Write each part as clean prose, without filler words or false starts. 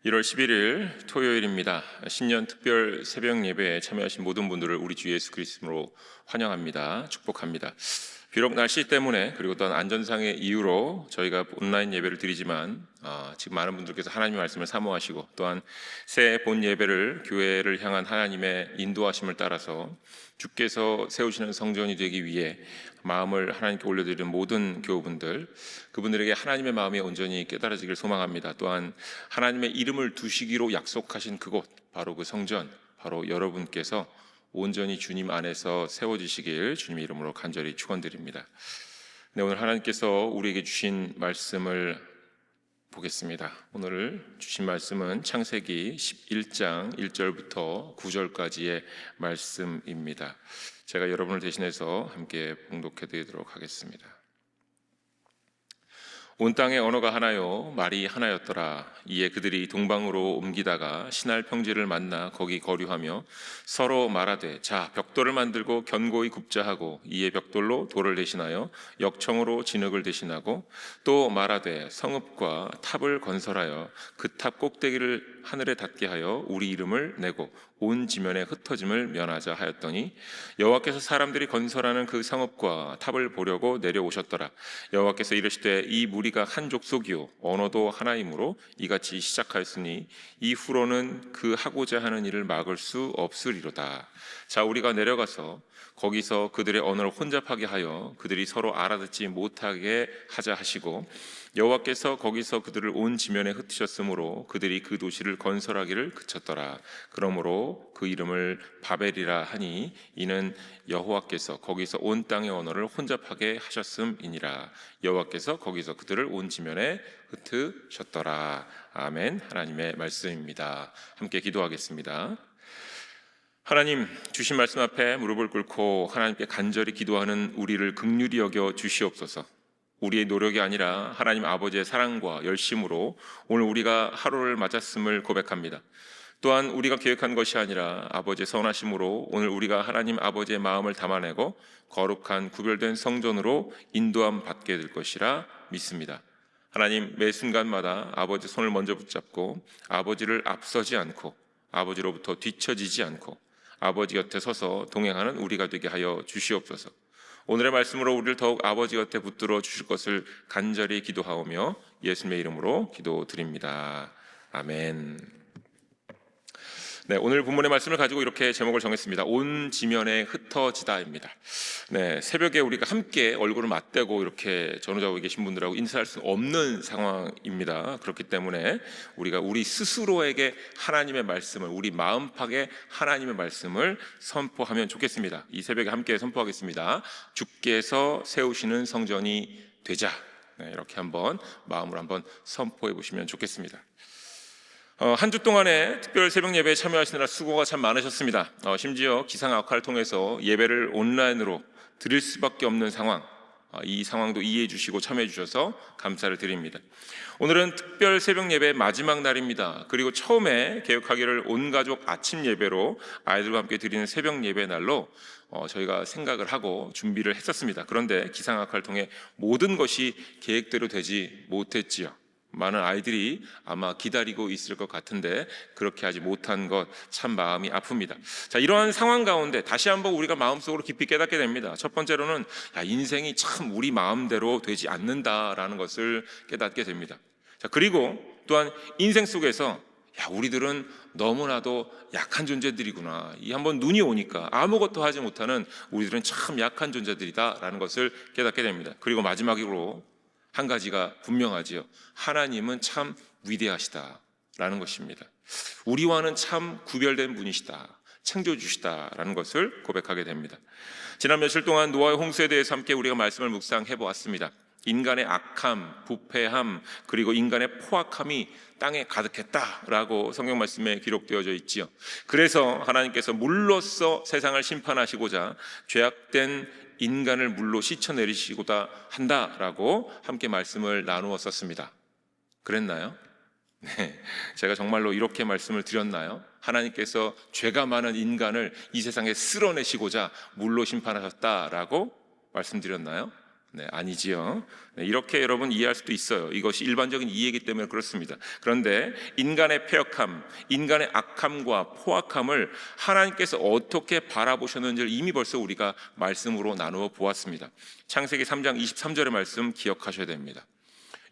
1월 11일 토요일입니다. 신년 특별 새벽 예배에 참여하신 모든 분들을 우리 주 예수 그리스도로 환영합니다. 축복합니다. 비록 날씨 때문에 그리고 또한 안전상의 이유로 저희가 온라인 예배를 드리지만 지금 많은 분들께서 하나님의 말씀을 사모하시고 또한 새 본 예배를 교회를 향한 하나님의 인도하심을 따라서 주께서 세우시는 성전이 되기 위해 마음을 하나님께 올려드리는 모든 교우분들, 그분들에게 하나님의 마음이 온전히 깨달아지길 소망합니다. 또한 하나님의 이름을 두시기로 약속하신 그곳, 바로 그 성전, 바로 여러분께서 온전히 주님 안에서 세워지시길 주님의 이름으로 간절히 축원드립니다. 네, 오늘 하나님께서 우리에게 주신 말씀을 보겠습니다. 오늘 주신 말씀은 창세기 11장 1절부터 9절까지의 말씀입니다. 제가 여러분을 대신해서 함께 봉독해 드리도록 하겠습니다. 온 땅의 언어가 하나요 말이 하나였더라. 이에 그들이 동방으로 옮기다가 신할 평지를 만나 거기 거류하며 서로 말하되 자 벽돌을 만들고 견고히 굽자 하고 이에 벽돌로 돌을 대신하여 역청으로 진흙을 대신하고 또 말하되 성읍과 탑을 건설하여 그 탑 꼭대기를 하늘에 닿게 하여 우리 이름을 내고 온 지면에 흩어짐을 면하자 하였더니 여호와께서 사람들이 건설하는 그 성읍과 탑을 보려고 내려오셨더라. 여호와께서 이르시되 이 무리가 한 족속이요 언어도 하나이므로 이같이 시작하였으니 이후로는 그 하고자 하는 일을 막을 수 없으리로다. 자 우리가 내려가서 거기서 그들의 언어를 혼잡하게 하여 그들이 서로 알아듣지 못하게 하자 하시고 여호와께서 거기서 그들을 온 지면에 흩으셨으므로 그들이 그 도시를 건설하기를 그쳤더라. 그러므로 그 이름을 바벨이라 하니 이는 여호와께서 거기서 온 땅의 언어를 혼잡하게 하셨음이니라. 여호와께서 거기서 그들을 온 지면에 흩으셨더라. 아멘. 하나님의 말씀입니다. 함께 기도하겠습니다. 하나님, 주신 말씀 앞에 무릎을 꿇고 하나님께 간절히 기도하는 우리를 긍휼히 여겨 주시옵소서. 우리의 노력이 아니라 하나님 아버지의 사랑과 열심으로 오늘 우리가 하루를 맞았음을 고백합니다. 또한 우리가 계획한 것이 아니라 아버지의 선하심으로 오늘 우리가 하나님 아버지의 마음을 담아내고 거룩한 구별된 성전으로 인도함 받게 될 것이라 믿습니다. 하나님, 매 순간마다 아버지 손을 먼저 붙잡고 아버지를 앞서지 않고 아버지로부터 뒤처지지 않고 아버지 곁에 서서 동행하는 우리가 되게 하여 주시옵소서. 오늘의 말씀으로 우리를 더욱 아버지 곁에 붙들어 주실 것을 간절히 기도하오며 예수님의 이름으로 기도드립니다. 아멘. 네, 오늘 본문의 말씀을 가지고 이렇게 제목을 정했습니다. 온 지면에 흩어지다입니다. 네, 새벽에 우리가 함께 얼굴을 맞대고 이렇게 전후좌우에 계신 분들하고 인사할 수 없는 상황입니다. 그렇기 때문에 우리가 우리 스스로에게 하나님의 말씀을, 우리 마음팍에 하나님의 말씀을 선포하면 좋겠습니다. 이 새벽에 함께 선포하겠습니다. 주께서 세우시는 성전이 되자. 네, 이렇게 한번 마음으로 한번 선포해 보시면 좋겠습니다. 한 주 동안에 특별 새벽 예배에 참여하시느라 수고가 참 많으셨습니다. 심지어 기상 악화를 통해서 예배를 온라인으로 드릴 수밖에 없는 상황, 이 상황도 이해해 주시고 참여해 주셔서 감사를 드립니다. 오늘은 특별 새벽 예배 마지막 날입니다. 그리고 처음에 계획하기를 온 가족 아침 예배로 아이들과 함께 드리는 새벽 예배 날로 저희가 생각을 하고 준비를 했었습니다. 그런데 기상 악화를 통해 모든 것이 계획대로 되지 못했지요. 많은 아이들이 아마 기다리고 있을 것 같은데 그렇게 하지 못한 것 참 마음이 아픕니다. 자, 이러한 상황 가운데 다시 한번 우리가 마음속으로 깊이 깨닫게 됩니다. 첫 번째로는 인생이 참 우리 마음대로 되지 않는다라는 것을 깨닫게 됩니다. 자, 그리고 또한 인생 속에서 우리들은 너무나도 약한 존재들이구나. 이 한번 눈이 오니까 아무것도 하지 못하는 우리들은 참 약한 존재들이다라는 것을 깨닫게 됩니다. 그리고 마지막으로 한 가지가 분명하지요. 하나님은 참 위대하시다라는 것입니다. 우리와는 참 구별된 분이시다, 창조주시다라는 것을 고백하게 됩니다. 지난 며칠 동안 노아의 홍수에 대해서 함께 우리가 말씀을 묵상해 보았습니다. 인간의 악함, 부패함, 그리고 인간의 포악함이 땅에 가득했다라고 성경 말씀에 기록되어져 있지요. 그래서 하나님께서 물로써 세상을 심판하시고자 죄악된 인간을 물로 씻어내리시고자 한다라고 함께 말씀을 나누었었습니다. 그랬나요? 네, 제가 정말로 이렇게 말씀을 드렸나요? 하나님께서 죄가 많은 인간을 이 세상에 쓸어내시고자 물로 심판하셨다라고 말씀드렸나요? 네, 아니지요. 네, 이렇게 여러분 이해할 수도 있어요. 이것이 일반적인 이해이기 때문에 그렇습니다. 그런데 인간의 패역함, 인간의 악함과 포악함을 하나님께서 어떻게 바라보셨는지를 이미 벌써 우리가 말씀으로 나누어 보았습니다. 창세기 3장 23절의 말씀 기억하셔야 됩니다.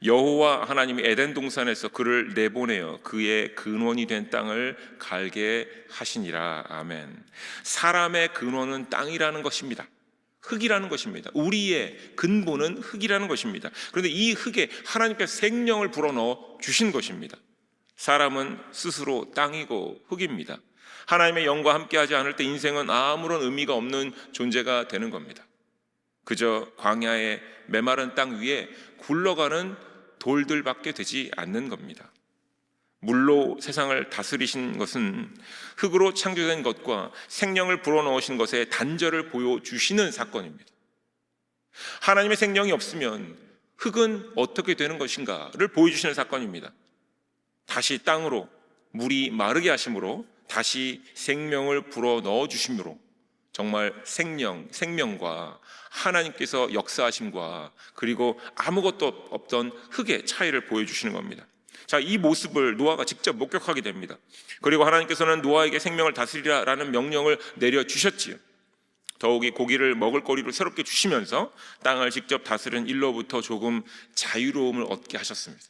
여호와 하나님이 에덴 동산에서 그를 내보내어 그의 근원이 된 땅을 갈게 하시니라. 아멘. 사람의 근원은 땅이라는 것입니다. 흙이라는 것입니다. 우리의 근본은 흙이라는 것입니다. 그런데 이 흙에 하나님께서 생명을 불어넣어 주신 것입니다. 사람은 스스로 땅이고 흙입니다. 하나님의 영과 함께하지 않을 때 인생은 아무런 의미가 없는 존재가 되는 겁니다. 그저 광야의 메마른 땅 위에 굴러가는 돌들밖에 되지 않는 겁니다. 물로 세상을 다스리신 것은 흙으로 창조된 것과 생명을 불어넣으신 것의 단절을 보여주시는 사건입니다. 하나님의 생명이 없으면 흙은 어떻게 되는 것인가를 보여주시는 사건입니다. 다시 땅으로 물이 마르게 하심으로 다시 생명을 불어넣어 주심으로 정말 생명과 하나님께서 역사하심과 그리고 아무것도 없던 흙의 차이를 보여주시는 겁니다. 자, 이 모습을 노아가 직접 목격하게 됩니다. 그리고 하나님께서는 노아에게 생명을 다스리라라는 명령을 내려주셨지요. 더욱이 고기를 먹을 거리로 새롭게 주시면서 땅을 직접 다스리는 일로부터 조금 자유로움을 얻게 하셨습니다.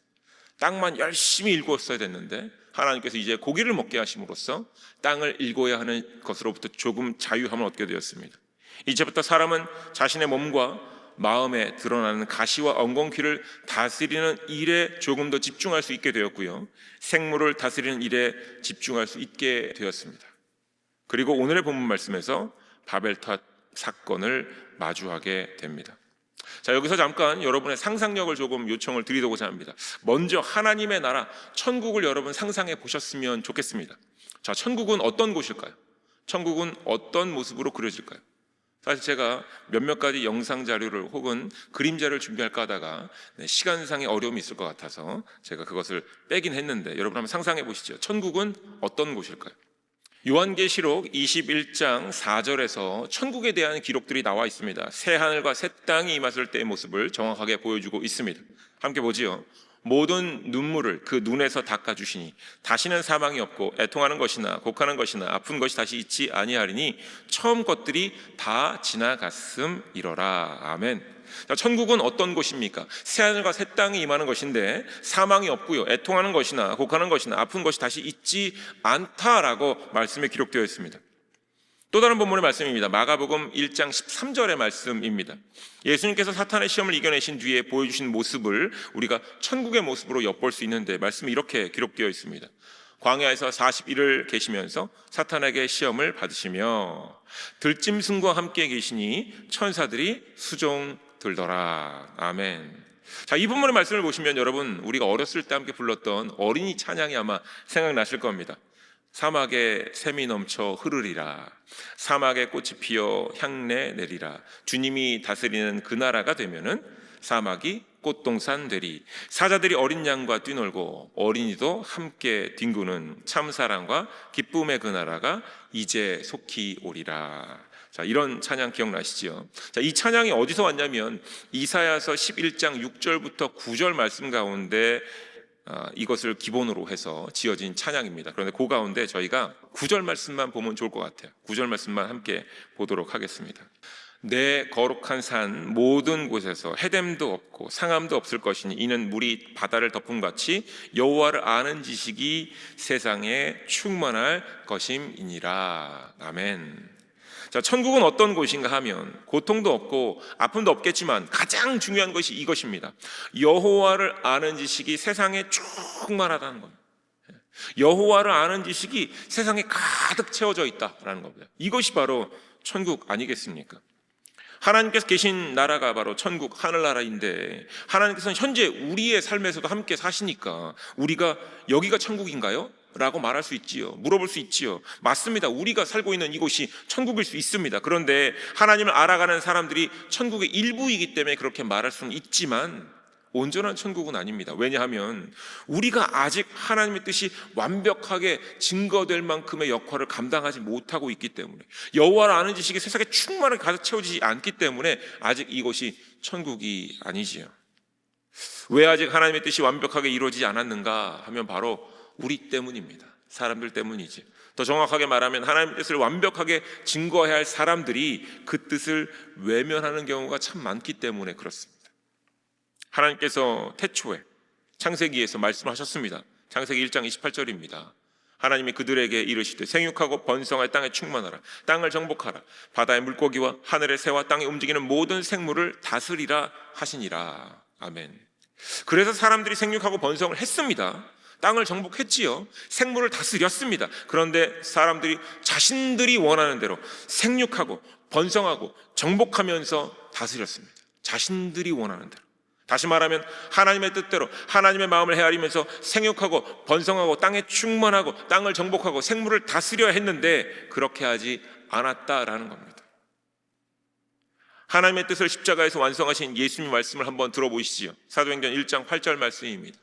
땅만 열심히 일구었어야 됐는데 하나님께서 이제 고기를 먹게 하심으로써 땅을 일궈야 하는 것으로부터 조금 자유함을 얻게 되었습니다. 이제부터 사람은 자신의 몸과 마음에 드러나는 가시와 엉겅퀴를 다스리는 일에 조금 더 집중할 수 있게 되었고요, 생물을 다스리는 일에 집중할 수 있게 되었습니다. 그리고 오늘의 본문 말씀에서 바벨탑 사건을 마주하게 됩니다. 자, 여기서 잠깐 여러분의 상상력을 조금 요청을 드리고자 합니다. 먼저 하나님의 나라 천국을 여러분 상상해 보셨으면 좋겠습니다. 자, 천국은 어떤 곳일까요? 천국은 어떤 모습으로 그려질까요? 사실 제가 몇몇 가지 영상 자료를 혹은 그림자를 준비할까 하다가 시간상의 어려움이 있을 것 같아서 제가 그것을 빼긴 했는데 여러분 한번 상상해 보시죠. 천국은 어떤 곳일까요? 요한계시록 21장 4절에서 천국에 대한 기록들이 나와 있습니다. 새 하늘과 새 땅이 임했을 때의 모습을 정확하게 보여주고 있습니다. 함께 보지요. 모든 눈물을 그 눈에서 닦아주시니 다시는 사망이 없고 애통하는 것이나 곡하는 것이나 아픈 것이 다시 있지 아니하리니 처음 것들이 다 지나갔음이로라. 아멘. 자, 천국은 어떤 곳입니까? 새하늘과 새 땅이 임하는 것인데 사망이 없고요, 애통하는 것이나 곡하는 것이나 아픈 것이 다시 있지 않다라고 말씀에 기록되어 있습니다. 또 다른 본문의 말씀입니다. 마가복음 1장 13절의 말씀입니다. 예수님께서 사탄의 시험을 이겨내신 뒤에 보여주신 모습을 우리가 천국의 모습으로 엿볼 수 있는데 말씀이 이렇게 기록되어 있습니다. 광야에서 40일을 계시면서 사탄에게 시험을 받으시며 들짐승과 함께 계시니 천사들이 수종 들더라. 아멘. 자, 이 본문의 말씀을 보시면 여러분, 우리가 어렸을 때 함께 불렀던 어린이 찬양이 아마 생각나실 겁니다. 사막에 샘이 넘쳐 흐르리라. 사막에 꽃이 피어 향내 내리라. 주님이 다스리는 그 나라가 되면은 사막이 꽃동산 되리. 사자들이 어린 양과 뛰놀고 어린이도 함께 뒹구는 참사랑과 기쁨의 그 나라가 이제 속히 오리라. 자, 이런 찬양 기억나시죠? 자, 이 찬양이 어디서 왔냐면 이사야서 11장 6절부터 9절 말씀 가운데 이것을 기본으로 해서 지어진 찬양입니다. 그런데 그 가운데 저희가 9절 말씀만 보면 좋을 것 같아요. 9절 말씀만 함께 보도록 하겠습니다. 내 거룩한 산 모든 곳에서 해됨도 없고 상함도 없을 것이니 이는 물이 바다를 덮음같이 여호와를 아는 지식이 세상에 충만할 것임이니라. 아멘. 자, 천국은 어떤 곳인가 하면 고통도 없고 아픔도 없겠지만 가장 중요한 것이 이것입니다. 여호와를 아는 지식이 세상에 충만하다는 겁니다. 여호와를 아는 지식이 세상에 가득 채워져 있다라는 겁니다. 이것이 바로 천국 아니겠습니까? 하나님께서 계신 나라가 바로 천국 하늘나라인데 하나님께서는 현재 우리의 삶에서도 함께 사시니까 우리가 여기가 천국인가요? 라고 말할 수 있지요. 물어볼 수 있지요. 맞습니다. 우리가 살고 있는 이곳이 천국일 수 있습니다. 그런데 하나님을 알아가는 사람들이 천국의 일부이기 때문에 그렇게 말할 수는 있지만 온전한 천국은 아닙니다. 왜냐하면 우리가 아직 하나님의 뜻이 완벽하게 증거될 만큼의 역할을 감당하지 못하고 있기 때문에, 여호와를 아는 지식이 세상에 충만하게 가득 채워지지 않기 때문에 아직 이것이 천국이 아니지요. 왜 아직 하나님의 뜻이 완벽하게 이루어지지 않았는가 하면 바로 우리 때문입니다. 사람들 때문이지. 더 정확하게 말하면 하나님의 뜻을 완벽하게 증거해야 할 사람들이 그 뜻을 외면하는 경우가 참 많기 때문에 그렇습니다. 하나님께서 태초에 창세기에서 말씀하셨습니다. 창세기 1장 28절입니다. 하나님이 그들에게 이르시되 생육하고 번성하여 땅에 충만하라. 땅을 정복하라. 바다의 물고기와 하늘의 새와 땅에 움직이는 모든 생물을 다스리라 하시니라. 아멘. 그래서 사람들이 생육하고 번성을 했습니다. 땅을 정복했지요. 생물을 다스렸습니다. 그런데 사람들이 자신들이 원하는 대로 생육하고 번성하고 정복하면서 다스렸습니다. 자신들이 원하는 대로. 다시 말하면 하나님의 뜻대로 하나님의 마음을 헤아리면서 생육하고 번성하고 땅에 충만하고 땅을 정복하고 생물을 다스려야 했는데 그렇게 하지 않았다라는 겁니다. 하나님의 뜻을 십자가에서 완성하신 예수님 말씀을 한번 들어보시지요. 사도행전 1장 8절 말씀입니다.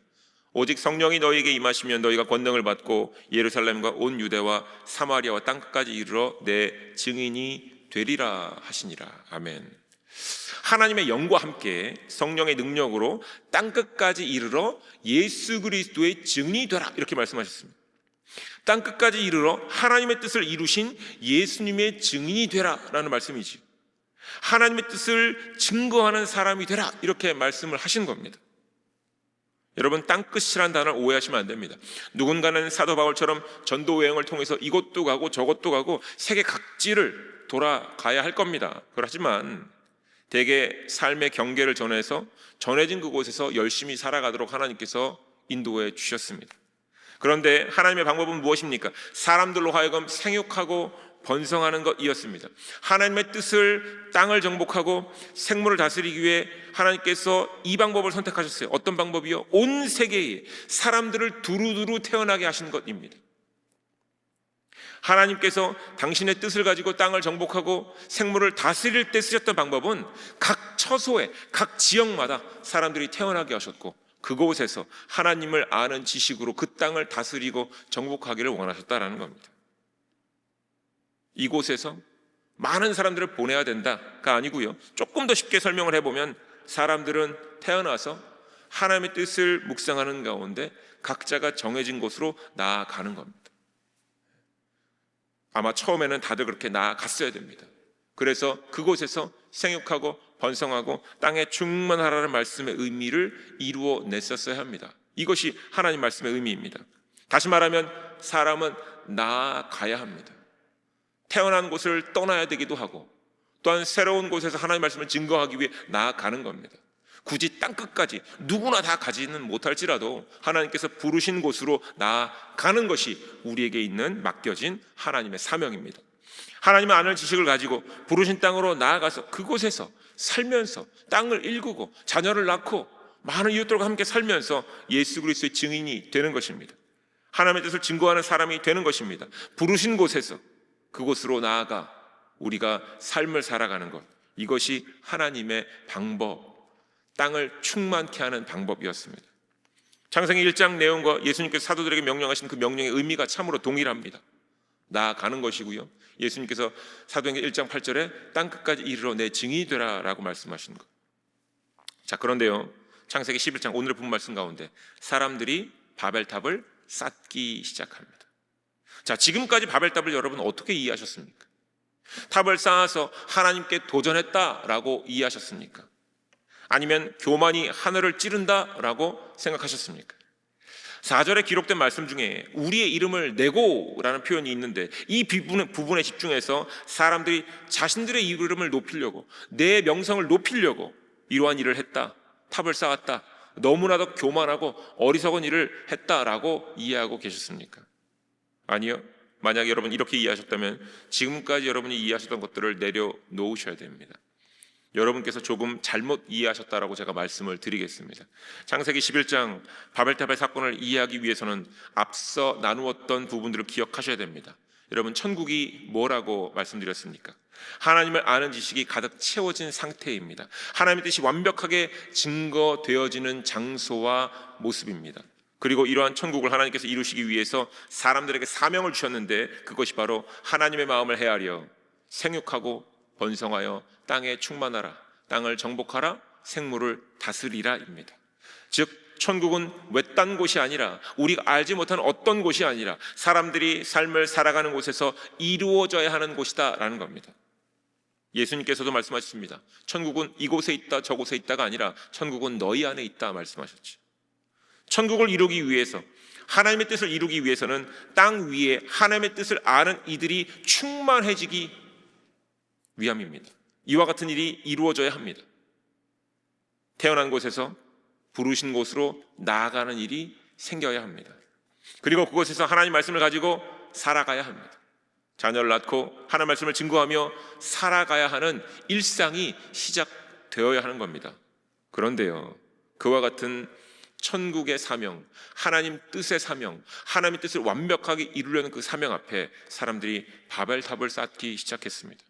오직 성령이 너희에게 임하시면 너희가 권능을 받고 예루살렘과 온 유대와 사마리아와 땅끝까지 이르러 내 증인이 되리라 하시니라. 아멘. 하나님의 영과 함께 성령의 능력으로 땅끝까지 이르러 예수 그리스도의 증인이 되라 이렇게 말씀하셨습니다. 땅끝까지 이르러 하나님의 뜻을 이루신 예수님의 증인이 되라라는 말씀이지. 하나님의 뜻을 증거하는 사람이 되라 이렇게 말씀을 하신 겁니다. 여러분, 땅끝이라는 단어를 오해하시면 안 됩니다. 누군가는 사도 바울처럼 전도 여행을 통해서 이곳도 가고 저곳도 가고 세계 각지를 돌아가야 할 겁니다. 그렇지만 대개 삶의 경계를 전해서 전해진 그곳에서 열심히 살아가도록 하나님께서 인도해 주셨습니다. 그런데 하나님의 방법은 무엇입니까? 사람들로 하여금 생육하고 번성하는 것이었습니다. 하나님의 뜻을 땅을 정복하고 생물을 다스리기 위해 하나님께서 이 방법을 선택하셨어요. 어떤 방법이요? 온 세계에 사람들을 두루두루 태어나게 하신 것입니다. 하나님께서 당신의 뜻을 가지고 땅을 정복하고 생물을 다스릴 때 쓰셨던 방법은 각 처소에 각 지역마다 사람들이 태어나게 하셨고 그곳에서 하나님을 아는 지식으로 그 땅을 다스리고 정복하기를 원하셨다라는 겁니다. 이곳에서 많은 사람들을 보내야 된다가 아니고요. 조금 더 쉽게 설명을 해보면 사람들은 태어나서 하나님의 뜻을 묵상하는 가운데 각자가 정해진 곳으로 나아가는 겁니다. 아마 처음에는 다들 그렇게 나아갔어야 됩니다. 그래서 그곳에서 생육하고 번성하고 땅에 충만하라는 말씀의 의미를 이루어냈었어야 합니다. 이것이 하나님 말씀의 의미입니다. 다시 말하면 사람은 나아가야 합니다. 태어난 곳을 떠나야 되기도 하고 또한 새로운 곳에서 하나님의 말씀을 증거하기 위해 나아가는 겁니다. 굳이 땅끝까지 누구나 다 가지는 못할지라도 하나님께서 부르신 곳으로 나아가는 것이 우리에게 있는 맡겨진 하나님의 사명입니다. 하나님의 아는 지식을 가지고 부르신 땅으로 나아가서 그곳에서 살면서 땅을 일구고 자녀를 낳고 많은 이웃들과 함께 살면서 예수 그리스도의 증인이 되는 것입니다. 하나님의 뜻을 증거하는 사람이 되는 것입니다. 부르신 곳에서 그곳으로 나아가 우리가 삶을 살아가는 것, 이것이 하나님의 방법, 땅을 충만케 하는 방법이었습니다. 창세기 1장 내용과 예수님께서 사도들에게 명령하신 그 명령의 의미가 참으로 동일합니다. 나아가는 것이고요. 예수님께서 사도행전 1장 8절에 땅끝까지 이르러 내 증인이 되라 라고 말씀하신 것. 자, 그런데요, 창세기 11장 오늘의 본 말씀 가운데 사람들이 바벨탑을 쌓기 시작합니다. 자, 지금까지 바벨탑을 여러분 어떻게 이해하셨습니까? 탑을 쌓아서 하나님께 도전했다라고 이해하셨습니까? 아니면 교만이 하늘을 찌른다라고 생각하셨습니까? 4절에 기록된 말씀 중에 우리의 이름을 내고라는 표현이 있는데 이 부분에 집중해서 사람들이 자신들의 이름을 높이려고 내 명성을 높이려고 이러한 일을 했다, 탑을 쌓았다, 너무나도 교만하고 어리석은 일을 했다라고 이해하고 계셨습니까? 아니요. 만약에 여러분 이렇게 이해하셨다면 지금까지 여러분이 이해하셨던 것들을 내려놓으셔야 됩니다. 여러분께서 조금 잘못 이해하셨다라고 제가 말씀을 드리겠습니다. 창세기 11장 바벨탑의 사건을 이해하기 위해서는 앞서 나누었던 부분들을 기억하셔야 됩니다. 여러분, 천국이 뭐라고 말씀드렸습니까? 하나님을 아는 지식이 가득 채워진 상태입니다. 하나님의 뜻이 완벽하게 증거되어지는 장소와 모습입니다. 그리고 이러한 천국을 하나님께서 이루시기 위해서 사람들에게 사명을 주셨는데, 그것이 바로 하나님의 마음을 헤아려 생육하고 번성하여 땅에 충만하라, 땅을 정복하라, 생물을 다스리라입니다. 즉 천국은 외딴 곳이 아니라, 우리가 알지 못하는 어떤 곳이 아니라 사람들이 삶을 살아가는 곳에서 이루어져야 하는 곳이다라는 겁니다. 예수님께서도 말씀하셨습니다. 천국은 이곳에 있다 저곳에 있다가 아니라 천국은 너희 안에 있다 말씀하셨죠. 천국을 이루기 위해서, 하나님의 뜻을 이루기 위해서는 땅 위에 하나님의 뜻을 아는 이들이 충만해지기 위함입니다. 이와 같은 일이 이루어져야 합니다. 태어난 곳에서 부르신 곳으로 나아가는 일이 생겨야 합니다. 그리고 그곳에서 하나님 말씀을 가지고 살아가야 합니다. 자녀를 낳고 하나님 말씀을 증거하며 살아가야 하는 일상이 시작되어야 하는 겁니다. 그런데요, 그와 같은 천국의 사명, 하나님 뜻의 사명, 하나님의 뜻을 완벽하게 이루려는 그 사명 앞에 사람들이 바벨탑을 쌓기 시작했습니다.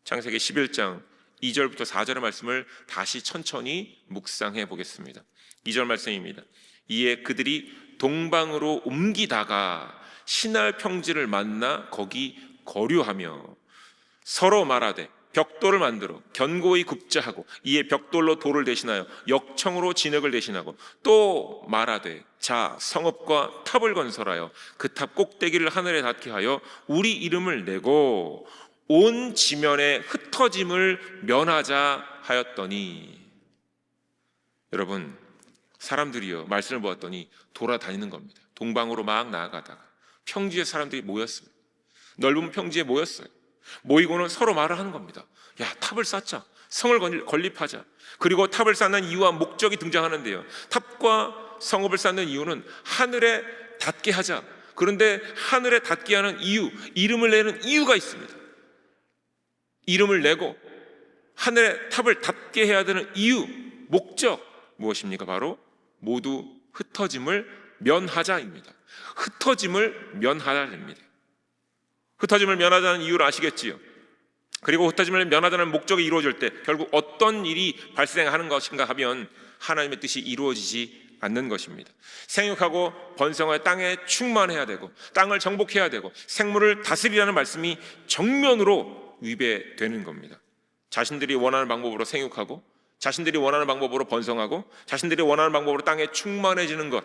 창세기 11장 2절부터 4절의 말씀을 다시 천천히 묵상해 보겠습니다. 2절 말씀입니다. 이에 그들이 동방으로 옮기다가 신할 평지를 만나 거기 거류하며 서로 말하되 벽돌을 만들어 견고히 굽자 하고, 이에 벽돌로 돌을 대신하여 역청으로 진흙을 대신하고, 또 말하되 자 성읍과 탑을 건설하여 그 탑 꼭대기를 하늘에 닿게 하여 우리 이름을 내고 온 지면에 흩어짐을 면하자 하였더니, 여러분, 사람들이요 말씀을 보았더니 돌아다니는 겁니다. 동방으로 막 나아가다가 평지에 사람들이 모였습니다. 넓은 평지에 모였어요. 모이고는 서로 말을 하는 겁니다. 야, 탑을 쌓자, 성을 건립하자. 그리고 탑을 쌓는 이유와 목적이 등장하는데요, 탑과 성읍을 쌓는 이유는 하늘에 닿게 하자. 그런데 하늘에 닿게 하는 이유, 이름을 내는 이유가 있습니다. 이름을 내고 하늘의 탑을 닿게 해야 되는 이유, 목적 무엇입니까? 바로 모두 흩어짐을 면하자입니다. 흩어짐을 면하자입니다. 흩어짐을 면하자는 이유를 아시겠지요? 그리고 흩어짐을 면하자는 목적이 이루어질 때 결국 어떤 일이 발생하는 것인가 하면 하나님의 뜻이 이루어지지 않는 것입니다. 생육하고 번성하여 땅에 충만해야 되고 땅을 정복해야 되고 생물을 다스리라는 말씀이 정면으로 위배되는 겁니다. 자신들이 원하는 방법으로 생육하고 자신들이 원하는 방법으로 번성하고 자신들이 원하는 방법으로 땅에 충만해지는 것,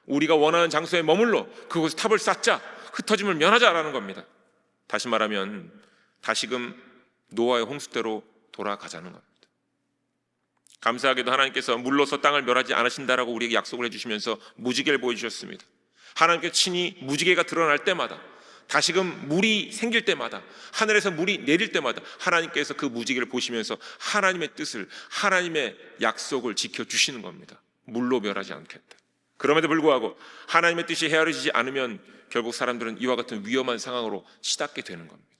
우리가 원하는 장소에 머물러 그곳에 탑을 쌓자, 흩어짐을 면하자라는 겁니다. 다시 말하면 다시금 노아의 홍수대로 돌아가자는 겁니다. 감사하게도 하나님께서 물로서 땅을 멸하지 않으신다라고 우리에게 약속을 해주시면서 무지개를 보여주셨습니다. 하나님께서 친히 무지개가 드러날 때마다, 다시금 물이 생길 때마다, 하늘에서 물이 내릴 때마다 하나님께서 그 무지개를 보시면서 하나님의 뜻을, 하나님의 약속을 지켜주시는 겁니다. 물로 멸하지 않겠다. 그럼에도 불구하고 하나님의 뜻이 헤아려지지 않으면 결국 사람들은 이와 같은 위험한 상황으로 치닫게 되는 겁니다.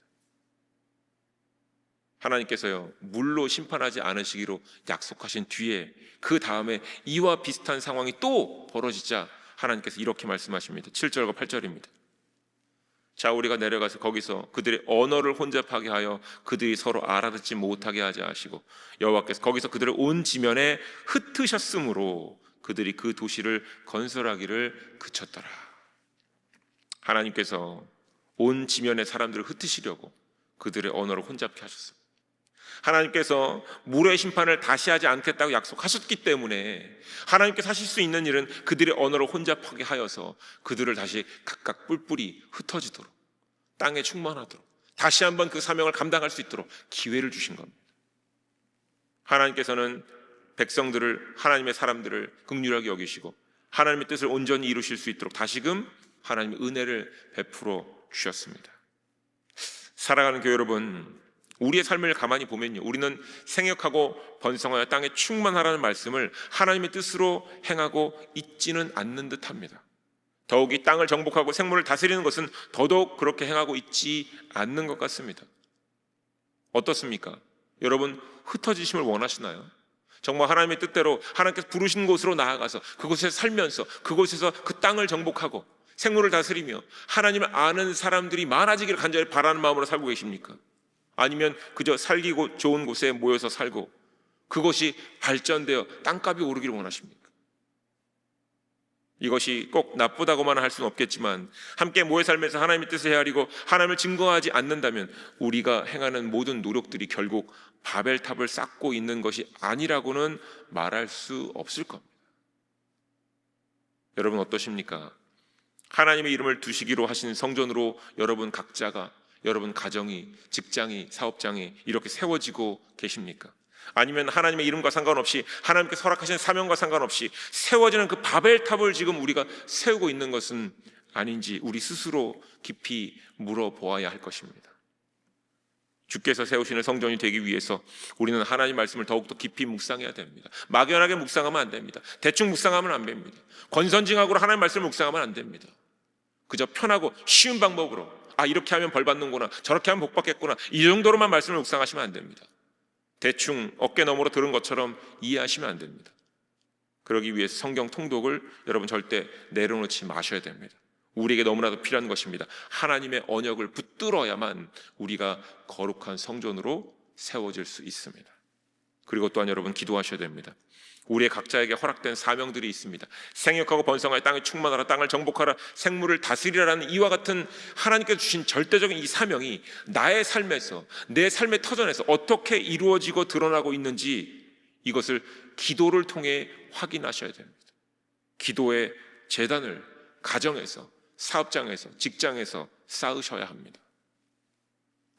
하나님께서요 물로 심판하지 않으시기로 약속하신 뒤에 그 다음에 이와 비슷한 상황이 또 벌어지자 하나님께서 이렇게 말씀하십니다. 7절과 8절입니다. 자, 우리가 내려가서 거기서 그들의 언어를 혼잡하게 하여 그들이 서로 알아듣지 못하게 하지 하시고, 여호와께서 거기서 그들을 온 지면에 흩으셨으므로 그들이 그 도시를 건설하기를 그쳤더라. 하나님께서 온 지면의 사람들을 흩으시려고 그들의 언어를 혼잡케 하셨습니다. 하나님께서 물의 심판을 다시 하지 않겠다고 약속하셨기 때문에 하나님께서 하실 수 있는 일은 그들의 언어를 혼잡하게 하여서 그들을 다시 각각 뿔뿔이 흩어지도록, 땅에 충만하도록, 다시 한번 그 사명을 감당할 수 있도록 기회를 주신 겁니다. 하나님께서는 백성들을, 하나님의 사람들을 긍휼하게 여기시고 하나님의 뜻을 온전히 이루실 수 있도록 다시금 하나님의 은혜를 베풀어 주셨습니다. 사랑하는 교회 여러분, 우리의 삶을 가만히 보면요, 우리는 생육하고 번성하여 땅에 충만하라는 말씀을 하나님의 뜻으로 행하고 있지는 않는 듯합니다. 더욱이 땅을 정복하고 생물을 다스리는 것은 더더욱 그렇게 행하고 있지 않는 것 같습니다. 어떻습니까? 여러분, 흩어지심을 원하시나요? 정말 하나님의 뜻대로 하나님께서 부르신 곳으로 나아가서 그곳에 살면서 그곳에서 그 땅을 정복하고 생물을 다스리며 하나님을 아는 사람들이 많아지기를 간절히 바라는 마음으로 살고 계십니까? 아니면 그저 살기 좋은 곳에 모여서 살고 그것이 발전되어 땅값이 오르기를 원하십니까? 이것이 꼭 나쁘다고만 할 수는 없겠지만 함께 모여 살면서 하나님의 뜻을 헤아리고 하나님을 증거하지 않는다면 우리가 행하는 모든 노력들이 결국 바벨탑을 쌓고 있는 것이 아니라고는 말할 수 없을 겁니다. 여러분 어떠십니까? 하나님의 이름을 두시기로 하신 성전으로 여러분 각자가, 여러분 가정이, 직장이, 사업장이 이렇게 세워지고 계십니까? 아니면 하나님의 이름과 상관없이 하나님께 허락하신 사명과 상관없이 세워지는 그 바벨탑을 지금 우리가 세우고 있는 것은 아닌지 우리 스스로 깊이 물어보아야 할 것입니다. 주께서 세우시는 성전이 되기 위해서 우리는 하나님 말씀을 더욱더 깊이 묵상해야 됩니다. 막연하게 묵상하면 안 됩니다. 대충 묵상하면 안 됩니다. 권선징악으로 하나님 말씀을 묵상하면 안 됩니다. 그저 편하고 쉬운 방법으로 이렇게 하면 벌 받는구나, 저렇게 하면 복 받겠구나, 이 정도로만 말씀을 묵상하시면 안 됩니다. 대충 어깨 너머로 들은 것처럼 이해하시면 안 됩니다. 그러기 위해서 성경 통독을 여러분 절대 내려놓지 마셔야 됩니다. 우리에게 너무나도 필요한 것입니다. 하나님의 언약을 붙들어야만 우리가 거룩한 성전으로 세워질 수 있습니다. 그리고 또한 여러분 기도하셔야 됩니다. 우리의 각자에게 허락된 사명들이 있습니다. 생육하고 번성하여 땅을 충만하라, 땅을 정복하라, 생물을 다스리라라는 이와 같은 하나님께서 주신 절대적인 이 사명이 나의 삶에서, 내 삶의 터전에서 어떻게 이루어지고 드러나고 있는지 이것을 기도를 통해 확인하셔야 됩니다. 기도의 재단을 가정에서, 사업장에서, 직장에서 쌓으셔야 합니다.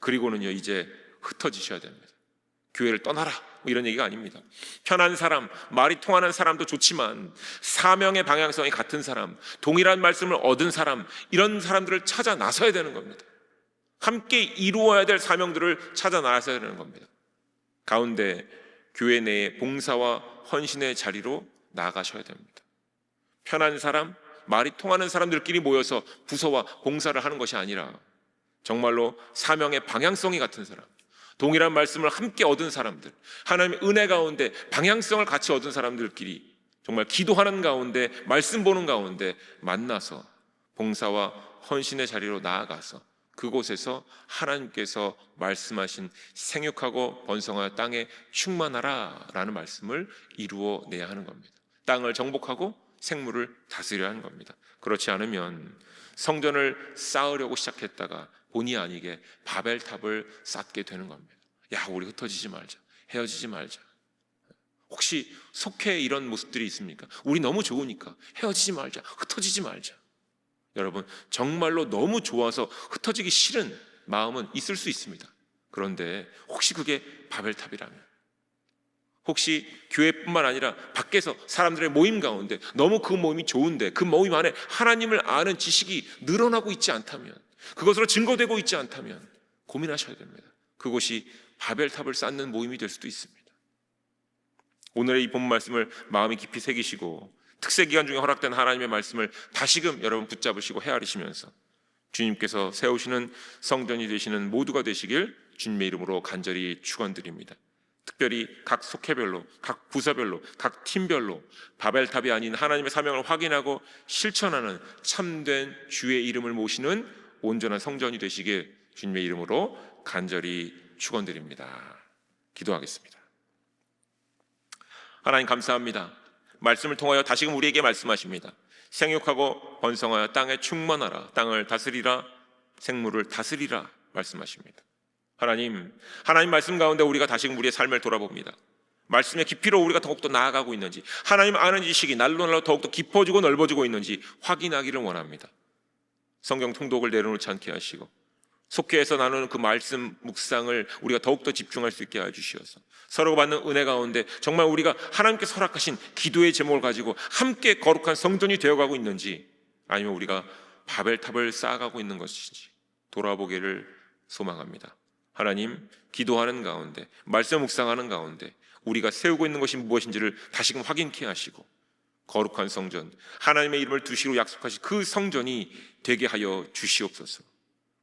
그리고는요, 이제 흩어지셔야 됩니다. 교회를 떠나라 이런 얘기가 아닙니다. 편한 사람, 말이 통하는 사람도 좋지만 사명의 방향성이 같은 사람, 동일한 말씀을 얻은 사람, 이런 사람들을 찾아 나서야 되는 겁니다. 함께 이루어야 될 사명들을 찾아 나서야 되는 겁니다. 가운데 교회 내에 봉사와 헌신의 자리로 나아가셔야 됩니다. 편한 사람, 말이 통하는 사람들끼리 모여서 부서와 봉사를 하는 것이 아니라 정말로 사명의 방향성이 같은 사람, 동일한 말씀을 함께 얻은 사람들, 하나님의 은혜 가운데 방향성을 같이 얻은 사람들끼리 정말 기도하는 가운데, 말씀 보는 가운데 만나서 봉사와 헌신의 자리로 나아가서 그곳에서 하나님께서 말씀하신 생육하고 번성하여 땅에 충만하라 라는 말씀을 이루어내야 하는 겁니다. 땅을 정복하고 생물을 다스려야 하는 겁니다. 그렇지 않으면 성전을 쌓으려고 시작했다가 본의 아니게 바벨탑을 쌓게 되는 겁니다. 우리 흩어지지 말자, 헤어지지 말자. 혹시 속해 이런 모습들이 있습니까? 우리 너무 좋으니까 헤어지지 말자, 흩어지지 말자. 여러분 정말로 너무 좋아서 흩어지기 싫은 마음은 있을 수 있습니다. 그런데 혹시 그게 바벨탑이라면, 혹시 교회뿐만 아니라 밖에서 사람들의 모임 가운데 너무 그 모임이 좋은데 그 모임 안에 하나님을 아는 지식이 늘어나고 있지 않다면, 그것으로 증거되고 있지 않다면 고민하셔야 됩니다. 그것이 바벨탑을 쌓는 모임이 될 수도 있습니다. 오늘의 이 본 말씀을 마음에 깊이 새기시고 특세 기간 중에 허락된 하나님의 말씀을 다시금 여러분 붙잡으시고 헤아리시면서 주님께서 세우시는 성전이 되시는 모두가 되시길 주님의 이름으로 간절히 축원드립니다. 특별히 각 속회별로, 각 부서별로, 각 팀별로 바벨탑이 아닌 하나님의 사명을 확인하고 실천하는 참된 주의 이름을 모시는 온전한 성전이 되시길 주님의 이름으로 간절히 축원드립니다. 기도하겠습니다. 하나님 감사합니다. 말씀을 통하여 다시금 우리에게 말씀하십니다. 생육하고 번성하여 땅에 충만하라, 땅을 다스리라, 생물을 다스리라 말씀하십니다. 하나님 말씀 가운데 우리가 다시금 우리의 삶을 돌아봅니다. 말씀의 깊이로 우리가 더욱더 나아가고 있는지, 하나님 아는 지식이 날로 날로 더욱더 깊어지고 넓어지고 있는지 확인하기를 원합니다. 성경 통독을 내려놓지 않게 하시고 속회에서 나누는 그 말씀 묵상을 우리가 더욱더 집중할 수 있게 해주시어서 서로가 받는 은혜 가운데 정말 우리가 하나님께 허락하신 기도의 제목을 가지고 함께 거룩한 성전이 되어가고 있는지, 아니면 우리가 바벨탑을 쌓아가고 있는 것인지 돌아보기를 소망합니다. 하나님, 기도하는 가운데, 말씀 묵상하는 가운데 우리가 세우고 있는 것이 무엇인지를 다시금 확인케 하시고 거룩한 성전, 하나님의 이름을 두시로 약속하신 그 성전이 되게 하여 주시옵소서.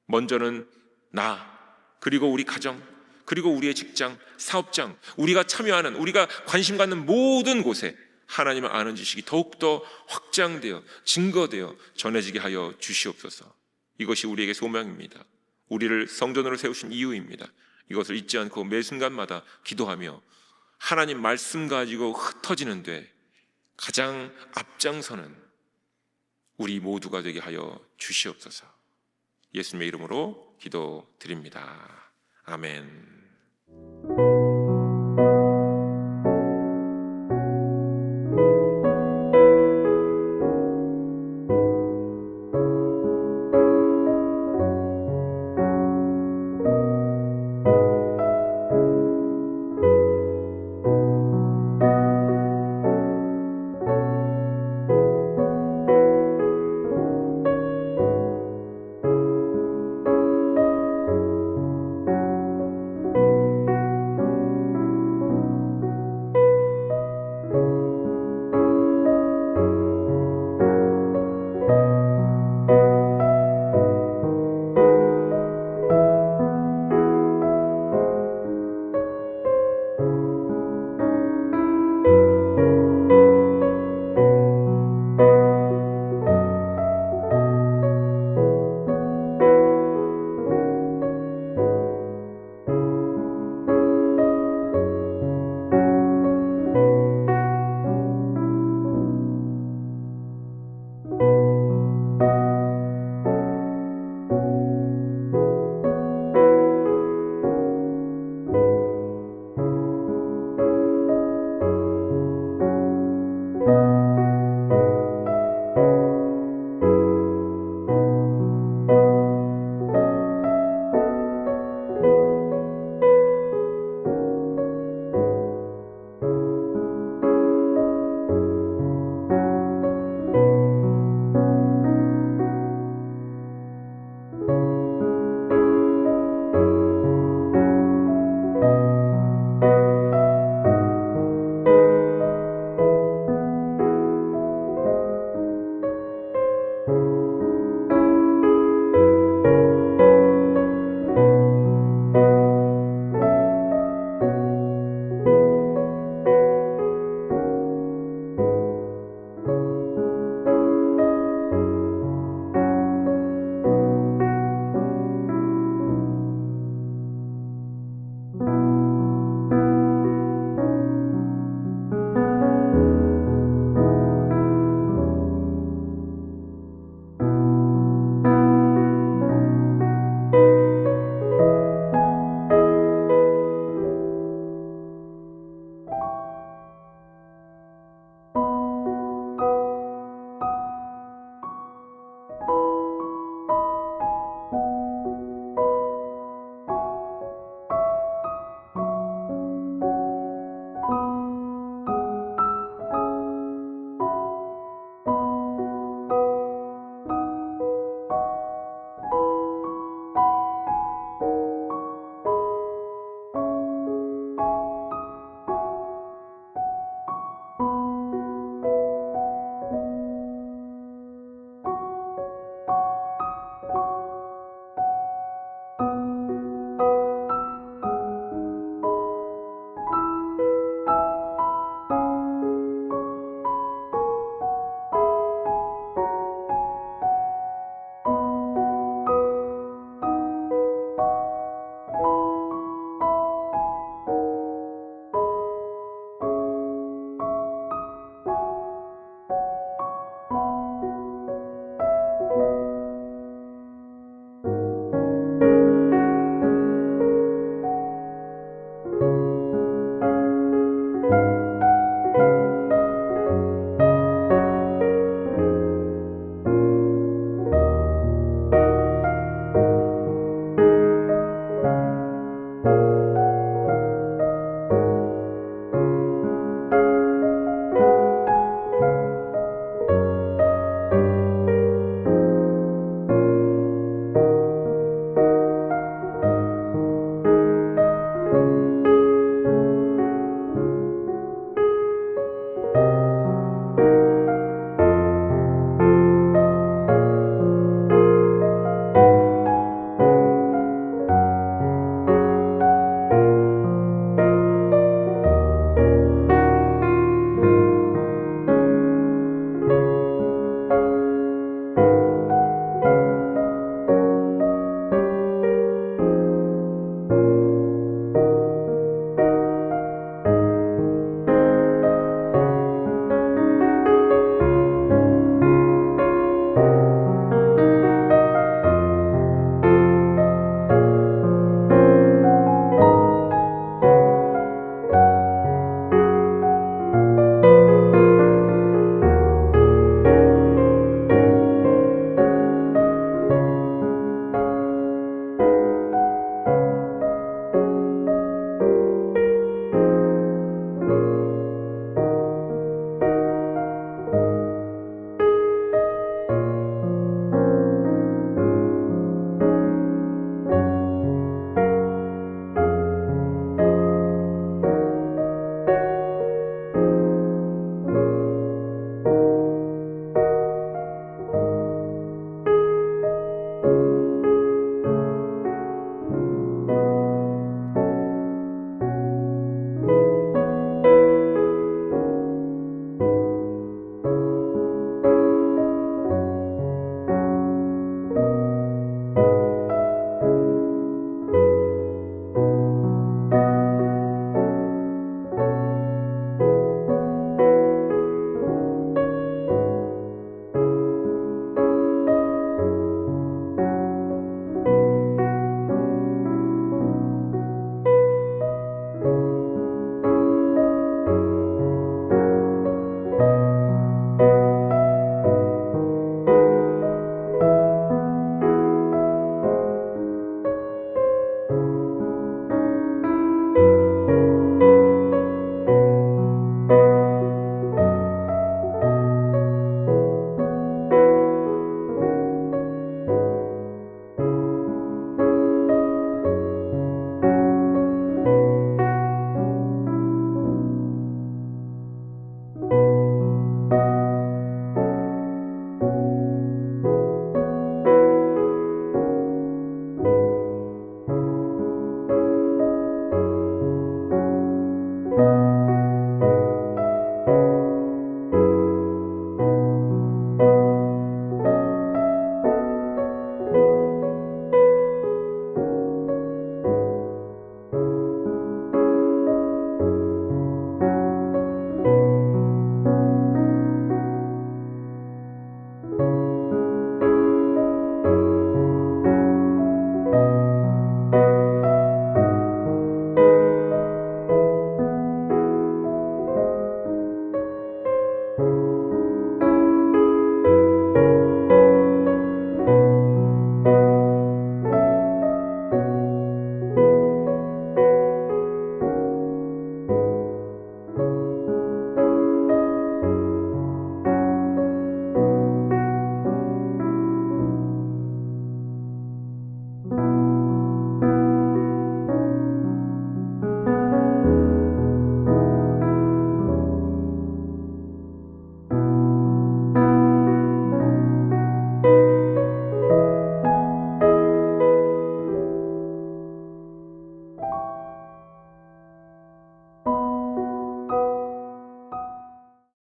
먼저는 나, 그리고 우리 가정, 그리고 우리의 직장, 사업장, 우리가 참여하는, 우리가 관심 갖는 모든 곳에 하나님을 아는 지식이 더욱더 확장되어 증거되어 전해지게 하여 주시옵소서. 이것이 우리에게 소명입니다. 우리를 성전으로 세우신 이유입니다. 이것을 잊지 않고 매 순간마다 기도하며 하나님 말씀 가지고 흩어지는데 가장 앞장서는 우리 모두가 되게 하여 주시옵소서. 예수님의 이름으로 기도드립니다. 아멘.